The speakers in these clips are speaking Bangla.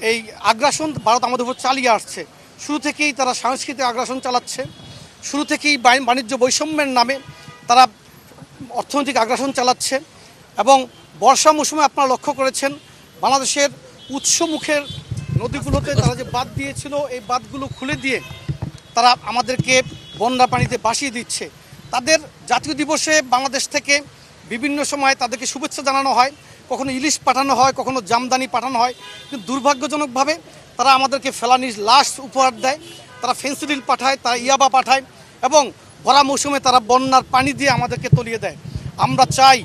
এই আগ্রাসন ভারত আমাদের উপর চালিয়ে আসছে। শুরু থেকেই তারা সাংস্কৃতিক আগ্রাসন চালাচ্ছে, শুরু থেকেই বাণিজ্য বৈষম্যের নামে তারা অর্থনৈতিক আগ্রাসন চালাচ্ছে। এবং বর্ষা মৌসুমে আপনারা লক্ষ্য করেছেন বাংলাদেশের উৎসমুখের নদীগুলোতে তারা যে বাঁধ দিয়েছিল, এই বাঁধগুলো খুলে দিয়ে তারা আমাদেরকে বন্যা পানিতে ভাসিয়ে দিচ্ছে। তাদের জাতীয় দিবসে বাংলাদেশ থেকে বিভিন্ন সময় তাদেরকে শুভেচ্ছা জানানো হয়, কখনো ইলিশ পাঠানো হয়, কখনো জামদানি পাঠানো হয়, কিন্তু দুর্ভাগ্যজনকভাবে তারা আমাদেরকে ফেলানির লাশ উপহার দেয়, তারা ফেন্সিডিল পাঠায়, তারা ইয়াবা পাঠায় এবং ভরা মৌসুমে তারা বন্যার পানি দিয়ে আমাদেরকে তলিয়ে দেয়। আমরা চাই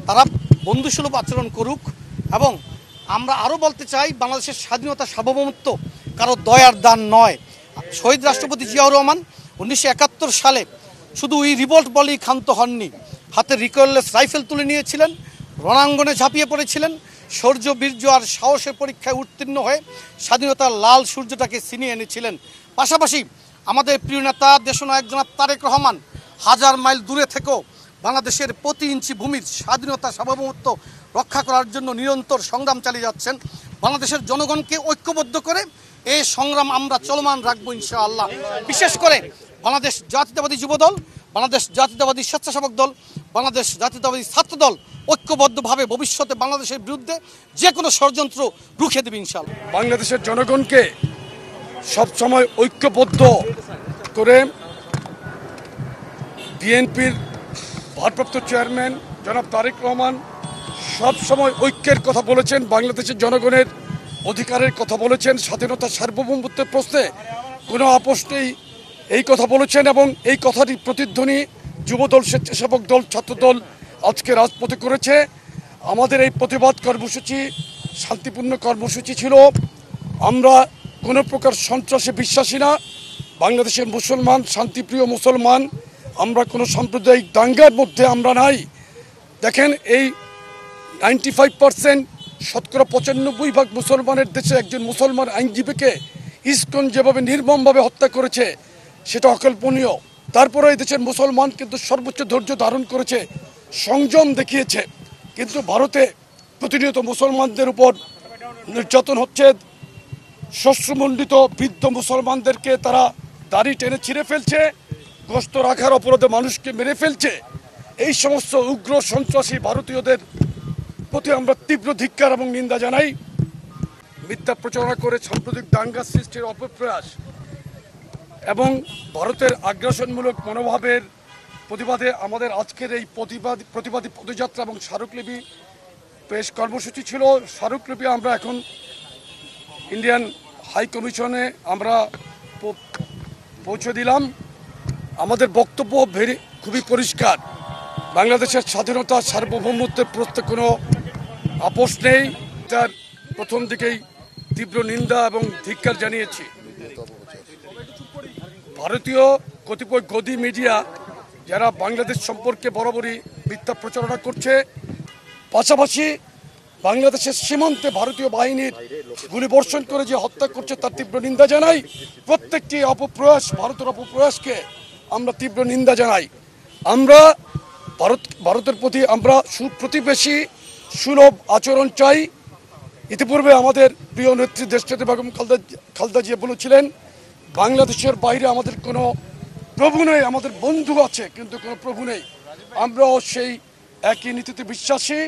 তারা বন্ধুসুলভ আচরণ করুক এবং আমরা আরও বলতে চাই বাংলাদেশের স্বাধীনতা সার্বভৌমত্ব কারো দয়ার দান নয়। শহীদ রাষ্ট্রপতি জিয়াউর রহমান 1971 সালে শুধু ওই রিভোল্ট বলেই ক্ষান্ত হননি, হাতে রিকয়েললেস রাইফেল তুলে নিয়েছিলেন, রণাঙ্গনে ঝাঁপিয়ে পড়েছিলেন, শৌর্য বীর্য আর সাহসের পরীক্ষায় উত্তীর্ণ হয়ে স্বাধীনতার লাল সূর্যটাকে ছিনিয়ে এনেছিলেন। পাশাপাশি আমাদের প্রিয় নেতা দেশনায়ক জনাব তারেক রহমান হাজার মাইল দূরে থেকেও বাংলাদেশের প্রতি ইঞ্চি ভূমির স্বাধীনতা সার্বভৌমত্ব রক্ষা করার জন্য নিরন্তর সংগ্রাম চালিয়ে যাচ্ছেন। বাংলাদেশের জনগণকে ঐক্যবদ্ধ করে এই সংগ্রাম আমরা চলমান রাখবো ইনশাআল্লাহ। বিশেষ করে বাংলাদেশ জাতীয়তাবাদী যুবদল, বাংলাদেশ জাতীয়তাবাদী স্বেচ্ছাসেবক দল, বাংলাদেশ জাতীয়তাবাদী ছাত্র দল ঐক্যবদ্ধভাবে ভবিষ্যতে বাংলাদেশের বিরুদ্ধে যে কোনো ষড়যন্ত্র রুখে দেবে ইনশাআল্লাহ। বাংলাদেশের জনগণকে সবসময় ঐক্যবদ্ধ করে বিএনপির ভারপ্রাপ্ত চেয়ারম্যান জনাব তারেক রহমান সবসময় ঐক্যের কথা বলেছেন, বাংলাদেশের জনগণের অধিকারের কথা বলেছেন, স্বাধীনতা সার্বভৌমত্বের প্রশ্নে কোনো আপোষ নেই এই কথা বলেছেন। এবং এই কথাটি প্রতিধ্বনি যুবদল, স্বেচ্ছাসেবক দল, ছাত্রদল আজকে রাজপথে করেছে। আমাদের এই প্রতিবাদ কর্মসূচি শান্তিপূর্ণ কর্মসূচি ছিল। আমরা কোনো প্রকার সন্ত্রাসে বিশ্বাসী না। বাংলাদেশের মুসলমান, শান্তিপ্রিয় মুসলমান, আমরা কোনো সাম্প্রদায়িক দাঙ্গার মধ্যে আমরা নাই। দেখেন, এই 95% শতকরা 95% মুসলমানের দেশে একজন মুসলমান আইনজীবীকে ইসকন যেভাবে নির্মমভাবে হত্যা করেছে সেটা অকল্পনীয়। তারপরে এই দেশের মুসলমান কিন্তু সর্বোচ্চ ধৈর্য ধারণ করেছে, সংযম দেখিয়েছে। কিন্তু ভারতে প্রতিনিয়ত মুসলমানদের উপর নির্যাতন হচ্ছে। শস্যমণ্ডিত বৃদ্ধ মুসলমানদেরকে তারা দাড়ি টেনে ছিঁড়ে ফেলছে, গোশত রাখার অপরাধে মানুষকে মেরে ফেলছে। এই সমস্ত উগ্র সন্ত্রাসী ভারতীয়দের প্রতি আমরা তীব্র ধিক্কার এবং নিন্দা জানাই। মিথ্যা প্রচারণা করে সাম্প্রদায়িক দাঙ্গা সৃষ্টির অপপ্রয়াস এবং ভারতের আগ্রাসনমূলক মনোভাবের প্রতিবাদে আমাদের আজকের এই প্রতিবাদী পদযাত্রা এবং স্মারকলিপি পেশ কর্মসূচি ছিল। স্মারকলিপি আমরা এখন ইন্ডিয়ান হাই কমিশনে আমরা পৌঁছে দিলাম। আমাদের বক্তব্য খুবই পরিষ্কার, বাংলাদেশের স্বাধীনতা সার্বভৌমত্বের প্রশ্নে কোনো আপোষ নেই। তার প্রথম দিকেই তীব্র নিন্দা এবং ধিক্কার জানিয়েছি। ভারতীয় কতিপয় গদি মিডিয়া যারা বাংলাদেশ সম্পর্কে বরাবরই মিথ্যা প্রচারণা করছে, পাশাপাশি বাংলাদেশের সীমান্তে ভারতীয় বাহিনীর গুলিবর্ষণ করে যে হত্যা করছে তার তীব্র নিন্দা জানাই। প্রত্যেকটি অপপ্রয়াস, ভারতের অপপ্রয়াসকে আমরা তীব্র নিন্দা জানাই। আমরা ভারতের প্রতি আমরা সুপ্রতিবেশী সুলভ আচরণ চাই। ইতিপূর্বে আমাদের প্রিয় নেত্রী দেশনেত্রী বেগম খালেদা জিয়া বলেছিলেন, বাংলাদেশের বাইরে আমাদের কোনো প্রভু নেই, আমাদের বন্ধু আছে কিন্তু কোনো প্রভু নেই। আমরাও সেই একই নীতিতে বিশ্বাসী।